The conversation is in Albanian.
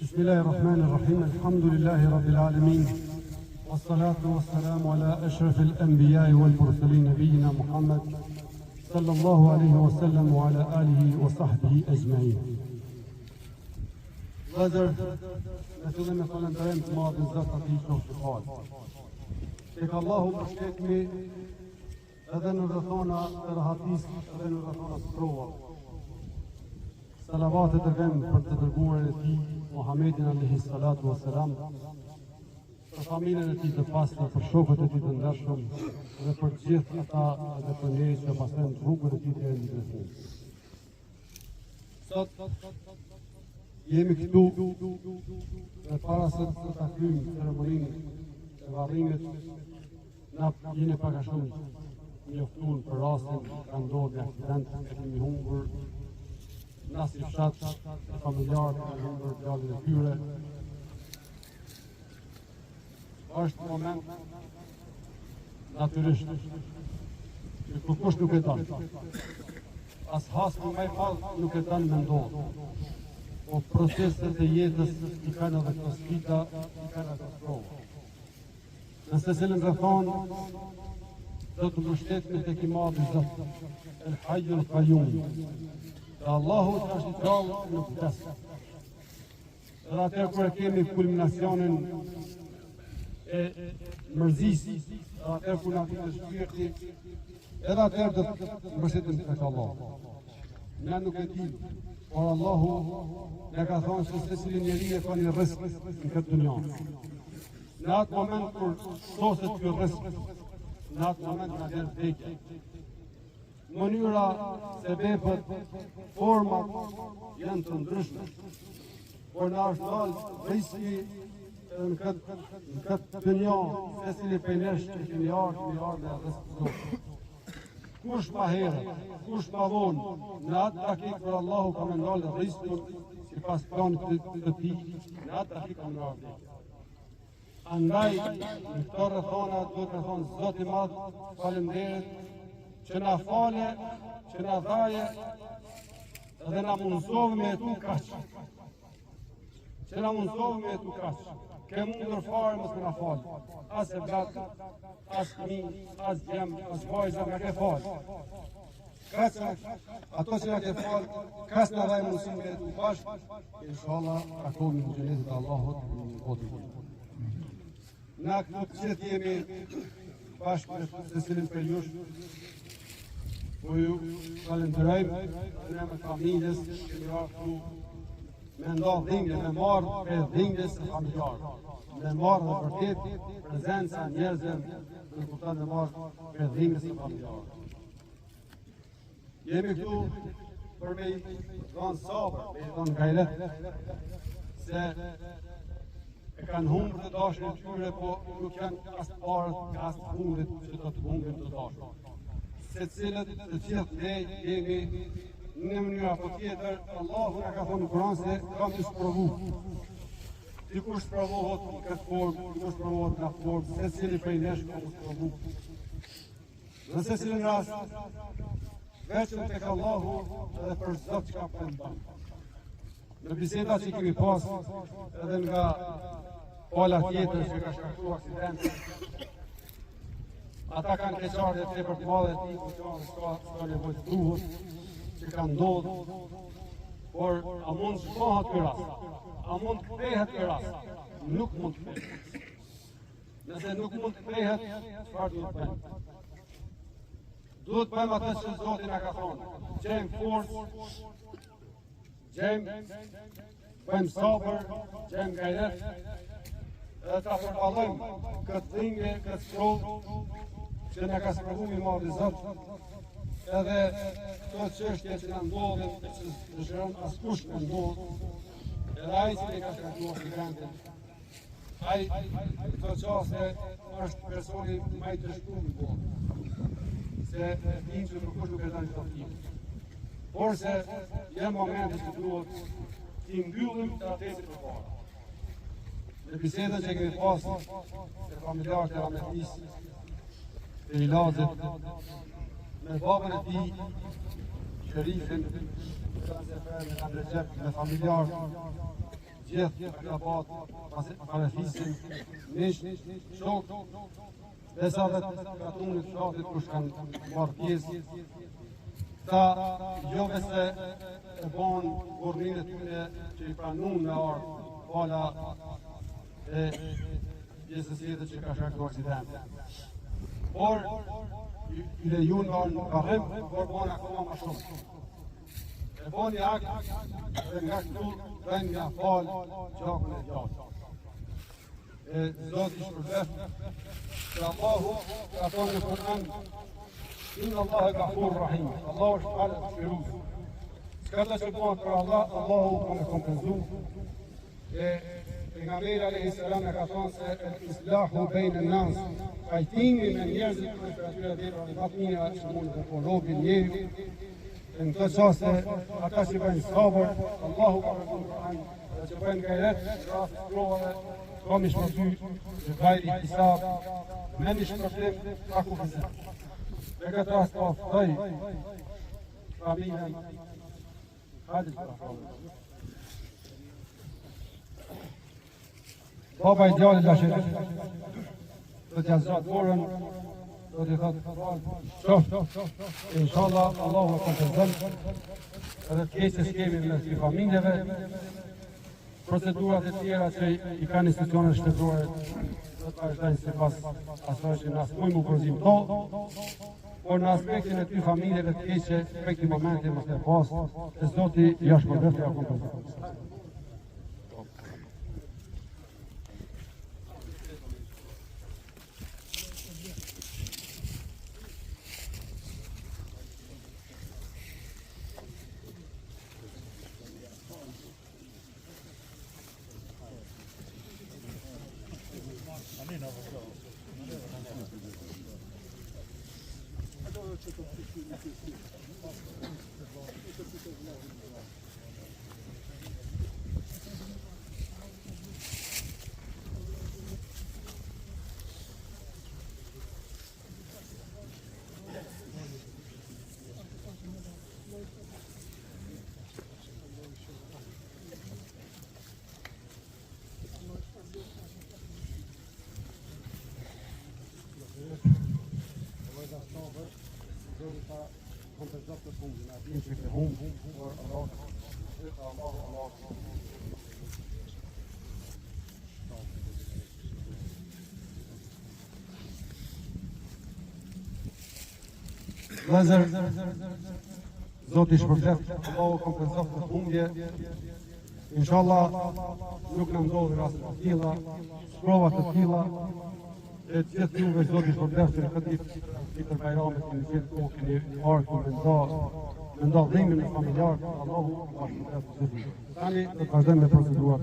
بسم الله الرحمن الرحيم الحمد لله رب العالمين والصلاة والسلام على أشرف الأنبياء والمرسلين نبينا محمد صلى الله عليه وسلم وعلى آله وصحبه أجمعين. Vëzër, në fillim e falënderojmë të madhin Zot Ati qoftë falë. Tek Allahu mbështetemi edhe në rrethana të rahatisë, edhe në rrethana të prova. Salavatet e vend për të dërguarin e tij, Muhammedin alayhi salatu wassalam, për familjen e tij të pastër, për shokët e tij të ndershëm dhe për të gjithë ata dhe për njerëzit që pasojnë rrugën e tij deri në fund. Sot jemi këtu dhe para se të ta kryejmë ceremoninë e varrimit, na jeni pak a shumë njoftuar për rastin ka ndodhur aksident, kemi humbur nasi fshat, familjarë, kanë humbur djalin e tyre. Është moment natyrisht që kërkush nuk e don. As hasmi më i madh nuk e don me ndodhë. Po proceset e jetës i kanë edhe këto sfida, i kanë edhe prova. Nëse cilën rrethon, do të mbështetemi tek i madhi Zot, El Hayyul Qayyum. Dhe Allahu që është i gjallë nuk vdes. Dhe atëherë kur kemi kulminacionin e mërzisë, dhe atëherë kur na vjen shpirti, edhe atëherë do të mbështetemi tek Allahu. Ne nuk e dimë, por Allahu ne ka thonë se secili njeri e ka një rrezik në këtë dunjë. Në atë moment kur shoset ky rrezik, në atë moment na vjen vdekja. Mënyra, sebepet, format janë të ndryshme, por na është dalë rreziku në këtë dunjë, secili prej nesh kemi ardhur dhe rrezik. Kush ma herët, kush ma vonë, në atë dakikë për Allahu ka me ndalë rrizikun si pas planit të tij, në atë dakikë ka me ndalë. Andaj, në këto rrethana duhet të thonë Zot i Madh, faleminderit që na fale, që na dhaje dhe na mundsove me jetu kaq. Që na mundsove me jetu kaq. Ke mundur fare mos na fal. As e vlat, as fëmijë, as djem, as vajza na ke fal. Kaq ato që na ke fal, kaq na dhaj mundësinë me të bashkë, inshallah takojmë në xhenetin e Allahut në botën. Na këtu që jemi bashkë me secilin prej jush, po ju falenderojmë në me familjes që më ardhur me ndonë dhimbje, me marrë për dhimbjes e familjarë, me marrë dhe vërtet prezenca njerëzve në kuptan me marrë për dhimbjes e familjarë. Jemi këtu për me i dhanë sabër, me i dhanë gajret, se e kanë humbur të dashën e tyre, po nuk janë as parët, as fundit që do të humbin të dashën. Se cilët të gjithë ne jemi në mënyrë apo tjetër, Allahu na ka thonë në Kur'an se kam të sprovu. Dikush provohet në këtë formë, dikush provohet në atë formë, secili prej nesh ka të sprovu. Në secilin rast, vetëm tek Allahu edhe për Zot që ka përmban. Në biseda që kemi pas, edhe nga pala tjetër që ka shkaktuar aksidente, ata kanë keqardhje tepër të madhe të tij, s'ka nevojë të thuhet që kanë ndodhur, por a mund të shkohat ky rast? A mund të kthehet ky rast? Nuk mund të kthehet. Nëse nuk mund të kthehet, çfarë duhet bëjmë? Duhet bëjmë atë që Zoti na ka thonë. Gjejmë forcë, gjejmë bëjmë sabër, gjejmë gajret, edhe ta përballojmë këtë dhimbje, këtë provë që na ka sprovuar i madhi Zot. Edhe këto çështje që na ndodhin, që dëshiron askush të ndodhë, edhe ai që ka shkaktuar aksidentin, ai këto çaste është personi më i dështuar në botë, se dinë që kërkush nuk e dan çfarë tjetër. Por se janë momente që duhet t'i mbyllim të atesit për para. Në bisedën që kemi pasur me familjarët e Ahmetis, e Ilazit, me babën e tij, Sherifin, me familjarë, gjithë akrabat, parafisin, miq, shok, besavet katunit shkatit kush kanë marrë pjesë. Ta jove se e bon burnin e tyre që i pranun me ardhë pala e pjesës jetët që ka shakë në Occident. Por, i lejun me ardhë në karrim, por bon akoma ma shumë. E bon një akt dhe nga këtu ven nga falë gjakën e gjatë. Zoti shpërblet që Allahu ka thonë në Kur'an Inna Allahe Ghafur Rahim. Allahu është falë të shpirus. S'ka të që bëhet për Allah, Allahu ka me kompenzu. Pejgamberi alayhi salam e ka thonë se islahu bejnë në nas, kajtimi me njerëzit për atyre dhe ribatmija që mund të po robin njeri. Në këtë qaste, ata që bëjnë sabër, Allahu ka me Kur'an, dhe që bëjnë gajret, rrasë provave, kam i shpërty, që gajri hisab, men i shpërtim, ka ku vizet. Në këtë rast ka ftoj, familjen, hajde që ka Baba i djali Lashirit, do t'ja zgjatë dorën, do t'i thotë qoftë, inshallah Allahu e kompenzon, edhe të keqes kemi me këtyre familjeve, procedurat e tjera që i kanë institucionet shtetërore do të vazhdojnë sipas asaj që na smujmë upozim to, por në aspektin e këtyre familjeve të keqe, në këtë moment mos e pas, se Zoti ja shpërblet ja kompenzon. Vëllezër, Zoti shpërblet, Allahu kompenzoft të humbje. Inshallah nuk na ndodhin raste të tilla, prova të tilla. E gjithë juve Zoti shpërblet në këtë ditë Bajramit që gjithë kohë keni ardhur me ndodhimin e familjar, Allahu ju shpërblet. Tani do të vazhdojmë me procedurat.